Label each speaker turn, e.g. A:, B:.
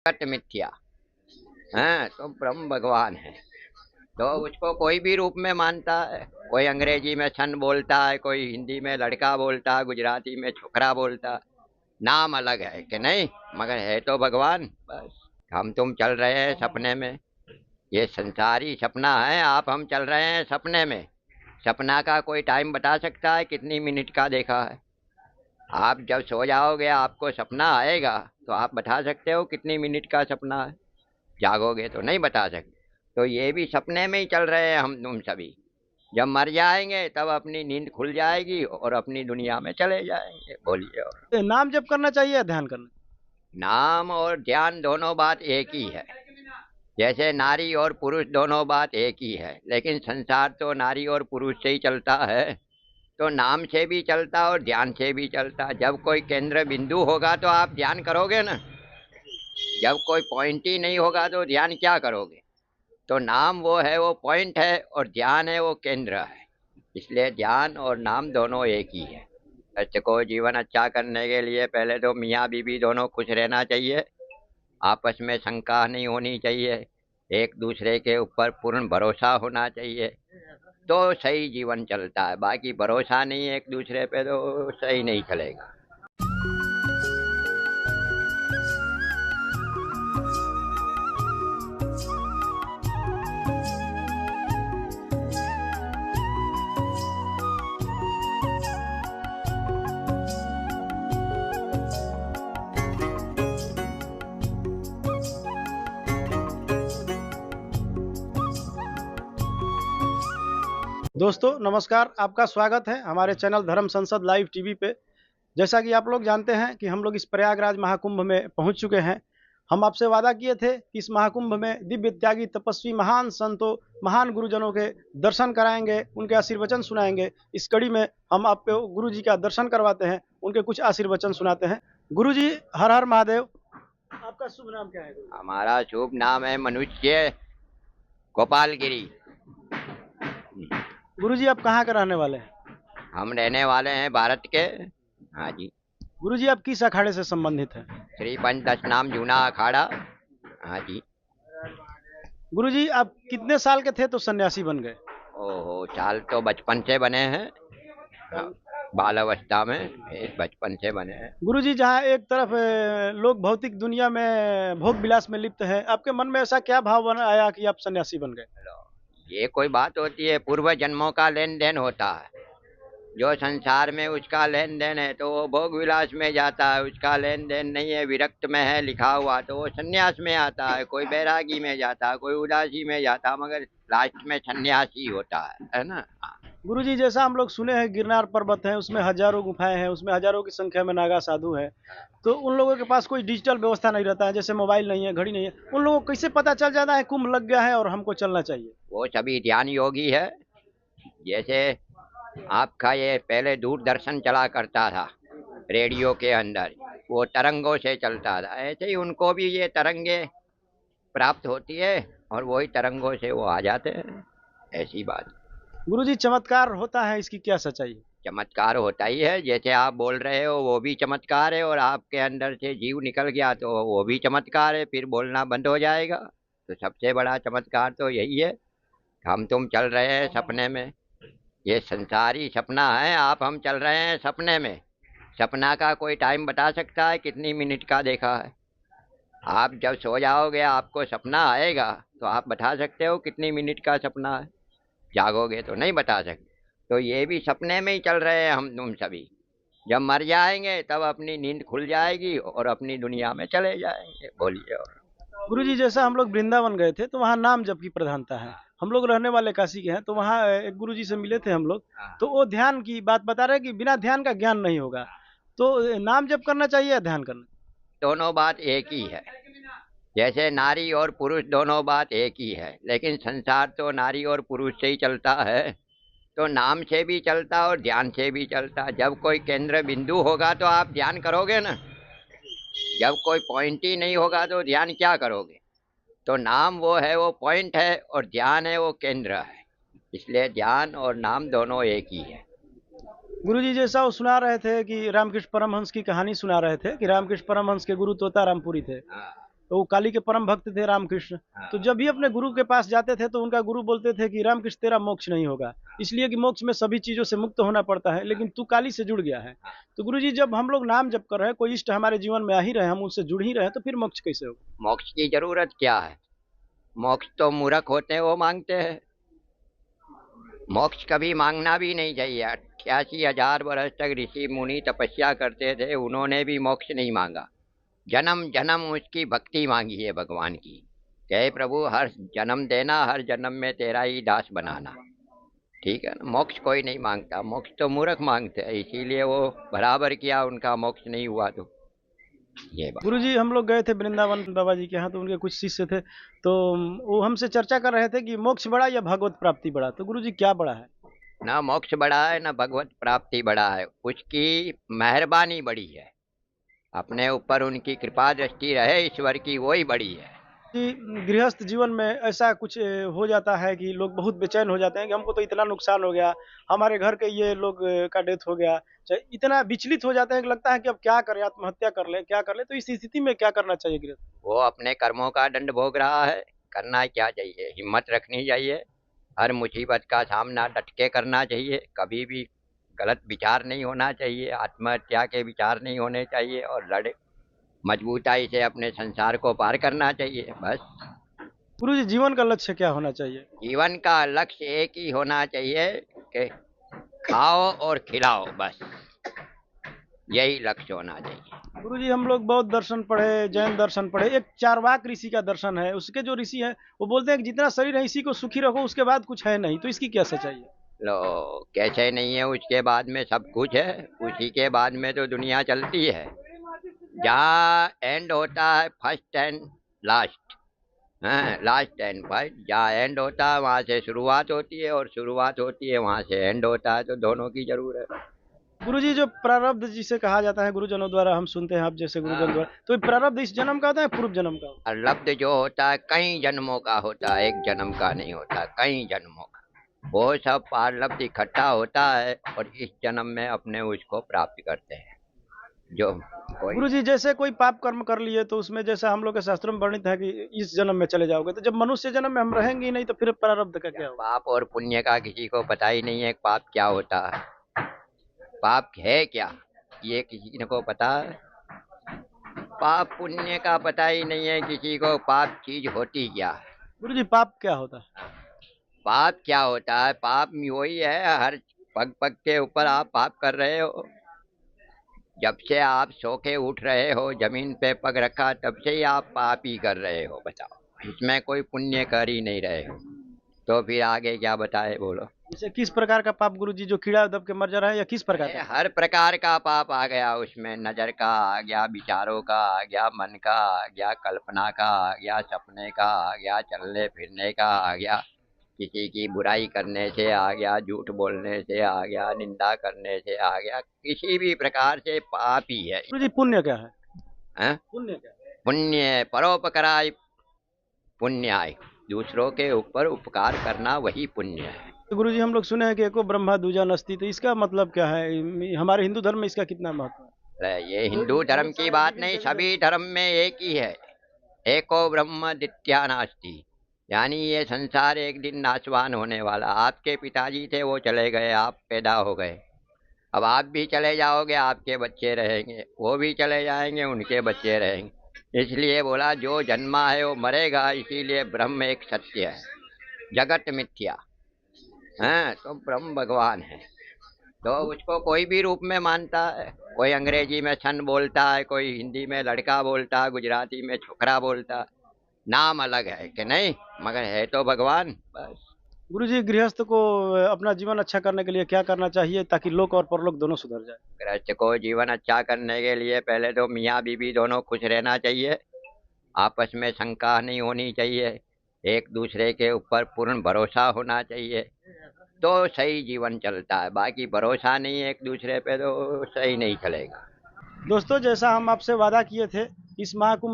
A: सत मिथ्या है तो ब्रह्म भगवान है। तो उसको कोई भी रूप में मानता है। कोई अंग्रेजी में सन बोलता है, कोई हिंदी में लड़का बोलता है, गुजराती में छोकरा बोलता है। नाम अलग है कि नहीं, मगर है तो भगवान। बस हम तुम चल रहे हैं सपने में। ये संसारी सपना है, आप हम चल रहे हैं सपने में। सपना का कोई टाइम बता सकता है कितनी मिनट का देखा है? आप जब सो जाओगे आपको सपना आएगा, तो आप बता सकते हो कितनी मिनट का सपना है? जागोगे तो नहीं बता सकते। तो ये भी सपने में ही चल रहे हैं हम तुम सभी। जब मर जाएंगे तब अपनी नींद खुल जाएगी और अपनी दुनिया में चले जाएंगे। बोलिए। और
B: नाम जप करना चाहिए या ध्यान करना?
A: नाम और ध्यान दोनों बात एक ही है। जैसे नारी और पुरुष दोनों बात एक ही है, लेकिन संसार तो नारी और पुरुष से ही चलता है। तो नाम से भी चलता और ध्यान से भी चलता। जब कोई केंद्र बिंदु होगा तो आप ध्यान करोगे ना। जब कोई पॉइंट ही नहीं होगा तो ध्यान क्या करोगे? तो नाम वो है, वो पॉइंट है, और ध्यान है वो केंद्र है। इसलिए ध्यान और नाम दोनों एक ही है। बच्चे को जीवन अच्छा करने के लिए पहले तो मियाँ बीवी दोनों खुश रहना चाहिए। आपस में शंका नहीं होनी चाहिए। एक दूसरे के ऊपर पूर्ण भरोसा होना चाहिए, तो सही जीवन चलता है। बाकी भरोसा नहीं है एक दूसरे पे तो सही नहीं चलेगा।
B: दोस्तों नमस्कार, आपका स्वागत है हमारे चैनल धर्म संसद लाइव टीवी पे। जैसा कि आप लोग जानते हैं कि हम लोग इस प्रयागराज महाकुंभ में पहुंच चुके हैं। हम आपसे वादा किए थे कि इस महाकुंभ में दिव्य त्यागी तपस्वी महान संतों, महान गुरुजनों के दर्शन कराएंगे, उनके आशीर्वचन सुनाएंगे। इस कड़ी में हम आपको गुरु जी का दर्शन करवाते हैं, उनके कुछ आशीर्वचन सुनाते हैं। गुरु जी, हर हर महादेव। आपका शुभ नाम क्या है?
A: हमारा शुभ नाम है मनुष्य गोपालगिरी।
B: गुरु जी, आप कहाँ के रहने वाले हैं?
A: हम रहने वाले हैं भारत के। हाँ जी।
B: गुरु जी, आप किस अखाड़े से संबंधित हैं?
A: श्री पंच नाम जूना अखाड़ा। हाँ जी।
B: गुरु जी, आप कितने साल के थे तो सन्यासी बन गए?
A: ओहो, साल तो बचपन से बने हैं। हाँ, बाल अवस्था में इस बचपन से बने हैं।
B: गुरु जी, जहाँ एक तरफ लोग भौतिक दुनिया में भोग विलास में लिप्त हैं, आपके मन में ऐसा क्या भाव बना आया कि आप सन्यासी बन गए?
A: ये कोई बात होती है? पूर्व जन्मों का लेन देन होता है। जो संसार में उसका लेन देन है तो वो भोग विलास में जाता है। उसका लेन देन नहीं है, विरक्त में है लिखा हुआ, तो वो सन्यास में आता है। कोई बैरागी में जाता है, कोई उदासी में जाता है, मगर लास्ट में सन्यासी होता है ना। हाँ।
B: गुरु जी, जैसा हम लोग सुने हैं गिरनार पर्वत है, उसमें हजारों गुफाएं हैं, उसमें हजारों की संख्या में नागा साधु है। तो उन लोगों के पास कोई डिजिटल व्यवस्था नहीं रहता है, जैसे मोबाइल नहीं है, घड़ी नहीं है। उन लोगों को कैसे पता चल जाता है कुंभ लग गया है और हमको चलना चाहिए?
A: वो सभी ध्यान योगी है। जैसे आपका ये पहले दूरदर्शन चला करता था रेडियो के अंदर, वो तरंगों से चलता था, ऐसे ही उनको भी ये तरंगे प्राप्त होती है और वही तरंगों से वो आ जाते हैं। ऐसी बात।
B: गुरु जी, चमत्कार होता है, इसकी क्या सच्चाई है?
A: चमत्कार होता ही है। जैसे आप बोल रहे हो वो भी चमत्कार है, और आपके अंदर से जीव निकल गया तो वो भी चमत्कार है। फिर बोलना बंद हो जाएगा। तो सबसे बड़ा चमत्कार तो यही है, हम तुम चल रहे हैं सपने में। ये संसारी सपना है, आप हम चल रहे हैं सपने में। सपना का कोई टाइम बता सकता है कितनी मिनट का देखा है? आप जब सो जाओगे आपको सपना आएगा, तो आप बता सकते हो कितनी मिनट का सपना है? जागोगे तो नहीं बता सकते। तो ये भी सपने में ही चल रहे हैं हम तुम सभी। जब मर जाएंगे तब अपनी नींद खुल जाएगी और अपनी दुनिया में चले जाएंगे। बोलिए। और
B: गुरु जी, जैसा हम लोग वृंदावन गए थे तो वहाँ नाम जप की प्रधानता है। हम लोग रहने वाले काशी के हैं, तो वहाँ एक गुरु जी से मिले थे हम लोग।
A: हाँ,
B: तो वो ध्यान की बात बता रहे कि बिना ध्यान का ज्ञान नहीं होगा। तो नाम जप करना चाहिए या ध्यान करना?
A: दोनों बात एक ही है। जैसे नारी और पुरुष दोनों बात एक ही है, लेकिन संसार तो नारी और पुरुष से ही चलता है। तो नाम से भी चलता और ध्यान से भी चलता। जब कोई केंद्र बिंदु होगा तो आप ध्यान करोगे ना। जब कोई पॉइंट ही नहीं होगा तो ध्यान क्या करोगे? तो नाम वो है, वो पॉइंट है, और ध्यान है वो केंद्र है। इसलिए ध्यान और नाम दोनों एक ही है।
B: गुरु जी, जैसा वो सुना रहे थे कि रामकृष्ण परमहंस की कहानी सुना रहे थे कि रामकृष्ण परमहंस के गुरु तोता रामपुरी थे।
A: हाँ।
B: वो काली के परम भक्त थे रामकृष्ण। तो जब भी अपने गुरु के पास जाते थे तो उनका गुरु बोलते थे कि रामकृष्ण तेरा मोक्ष नहीं होगा, इसलिए कि मोक्ष में सभी चीज़ों से मुक्त होना पड़ता है, लेकिन तू काली से जुड़ गया है। तो गुरुजी जब हम लोग नाम जप कर रहे हैं, कोई इष्ट हमारे जीवन में आ ही रहे हैं, हम उनसे जुड़ ही रहे हैं, तो फिर मोक्ष कैसे होगा?
A: मोक्ष की जरूरत क्या है? मोक्ष तो मूर्ख होते हैं, वो मांगते हैं। मोक्ष कभी मांगना भी नहीं चाहिए। 88,000 वर्ष तक ऋषि मुनि तपस्या करते थे, उन्होंने भी मोक्ष नहीं मांगा। जन्म जन्म उसकी भक्ति मांगी है भगवान की। कहे प्रभु हर जन्म देना, हर जन्म में तेरा ही दास बनाना। ठीक है ना? मोक्ष कोई नहीं मांगता, मोक्ष तो मूर्ख मांगते हैं, इसीलिए वो बराबर किया, उनका मोक्ष नहीं हुआ। तो ये बात।
B: गुरुजी हम लोग गए थे वृंदावन बाबा जी के यहाँ, तो उनके कुछ शिष्य थे, तो वो हमसे चर्चा कर रहे थे कि मोक्ष बड़ा या भगवत प्राप्ति बड़ा। तो गुरुजी क्या बड़ा है?
A: ना मोक्ष बड़ा है ना भगवत प्राप्ति बड़ा है, उसकी मेहरबानी बड़ी है। अपने ऊपर उनकी कृपा दृष्टि रहे ईश्वर की, वही बड़ी है।
B: कि गृहस्थ जीवन में ऐसा कुछ हो जाता है कि लोग बहुत बेचैन हो जाते हैं कि हमको तो इतना नुकसान हो गया, हमारे घर के ये लोग का डेथ हो गया, चाहे इतना विचलित हो जाते हैं कि लगता है कि अब क्या करें, आत्महत्या कर ले, क्या कर ले। तो इस स्थिति में क्या करना चाहिए गृहस्थ?
A: वो अपने कर्मों का दंड भोग रहा है, करना क्या चाहिए? हिम्मत रखनी चाहिए, हर मुसीबत का सामना डट के करना चाहिए, कभी भी गलत विचार नहीं होना चाहिए, आत्महत्या के विचार नहीं होने चाहिए, और लड़े मजबूताई से अपने संसार को पार करना चाहिए। बस
B: गुरुजी जीवन का लक्ष्य क्या होना चाहिए?
A: जीवन का लक्ष्य एक ही होना चाहिए कि खाओ और खिलाओ, बस यही लक्ष्य होना चाहिए।
B: गुरुजी हम लोग बौद्ध दर्शन पढ़े, जैन दर्शन पढ़े, एक चारवाक ऋषि का दर्शन है, उसके जो ऋषि हैं वो बोलते हैं कि जितना शरीर है इसी को सुखी रखो, उसके बाद कुछ है नहीं। तो इसकी क्या सच्चाई है?
A: लो, कैसे नहीं है? उसके बाद में सब कुछ है, उसी के बाद में तो दुनिया चलती है। जहाँ एंड होता है फर्स्ट एंड लास्ट, हाँ, लास्ट एंड फर्स्ट, जहाँ एंड होता है वहाँ से शुरुआत होती है, और शुरुआत होती है वहाँ से एंड होता है, तो दोनों की जरूरत है।
B: गुरुजी जो प्रारब्ध जिसे कहा जाता है, गुरुजनों द्वारा हम सुनते हैं, आप जैसे गुरुजन द्वारा, तो ये प्रारब्ध इस जन्म का होता है, पूर्व जन्म का होता
A: और लब्ध जो होता है कई जन्मों का होता है, एक जन्म का नहीं होता, कई जन्मों का। वो सब पारलब्ध इकट्ठा होता है, और इस जन्म में अपने उसको प्राप्त करते हैं। जो
B: है?
A: कोई
B: गुरुजी जैसे कोई पाप कर्म कर लिए तो उसमें जैसा हम लोग के शास्त्रों में वर्णित है कि इस जन्म में चले जाओगे, तो जब मनुष्य जन्म में हम रहेंगे ही नहीं, तो फिर प्रारब्ध का क्या होगा?
A: पाप और पुण्य का किसी को पता ही नहीं है, पाप क्या होता है, पाप है क्या, ये किसी को पता है? पाप पुण्य का पता ही नहीं है किसी को, पाप चीज होती क्या है?
B: गुरुजी पाप क्या होता है?
A: पाप क्या होता है? पाप वही है, हर पग पग के ऊपर आप पाप कर रहे हो। जब से आप सो के उठ रहे हो, जमीन पे पग रखा, तब से ही आप पाप ही कर रहे हो। बताओ, इसमें कोई पुण्य कर ही नहीं रहे हो, तो फिर आगे क्या बताए? बोलो।
B: जैसे किस प्रकार का पाप गुरुजी, जो कीड़ा दब के मर जा रहा है, या किस प्रकार का?
A: हर प्रकार का पाप आ गया उसमें, नजर का आ गया, विचारों का आ गया, मन का आ गया, कल्पना का आ गया, सपने का आ गया, चलने फिरने का आ गया, किसी की बुराई करने से आ गया, झूठ बोलने से आ गया, निंदा करने से आ गया, किसी भी प्रकार से पाप ही है।
B: गुरुजी पुण्य क्या है?
A: हैं?
B: पुण्य क्या है?
A: पुण्य परोपकाराय पुण्याय, दूसरों के ऊपर उपकार करना वही पुण्य है।
B: तो गुरुजी हम लोग सुने हैं कि एको ब्रह्मा दूजा नस्ति, तो इसका मतलब क्या है? हमारे हिंदू धर्म में इसका कितना महत्व है?
A: अरे ये हिंदू धर्म की बात नहीं, सभी धर्म में एक ही है। एको ब्रह्म द्वितीया नास्ति, यानी ये संसार एक दिन नाशवान होने वाला। आपके पिताजी थे, वो चले गए, आप पैदा हो गए, अब आप भी चले जाओगे, आपके बच्चे रहेंगे, वो भी चले जाएंगे, उनके बच्चे रहेंगे। इसलिए बोला जो जन्मा है वो मरेगा, इसीलिए ब्रह्म एक सत्य है, जगत मिथ्या है, तो ब्रह्म भगवान है। तो उसको कोई भी रूप में मानता है, कोई अंग्रेजी में सन बोलता है, कोई हिंदी में लड़का बोलता है, गुजराती में छोकरा बोलता है, नाम अलग है कि नहीं, मगर है तो भगवान। बस
B: गुरुजी गृहस्थ को अपना जीवन अच्छा करने के लिए क्या करना चाहिए ताकि लोक और परलोक दोनों सुधर जाए?
A: गृहस्थ को जीवन अच्छा करने के लिए पहले तो मियाँ बीवी दोनों खुश रहना चाहिए, आपस में शंका नहीं होनी चाहिए, एक दूसरे के ऊपर पूर्ण भरोसा होना चाहिए, तो सही जीवन चलता है। बाकी भरोसा नहीं है एक दूसरे पे, तो सही नहीं चलेगा।
B: दोस्तों जैसा हम आपसे वादा किए थे, इस महाकुंभ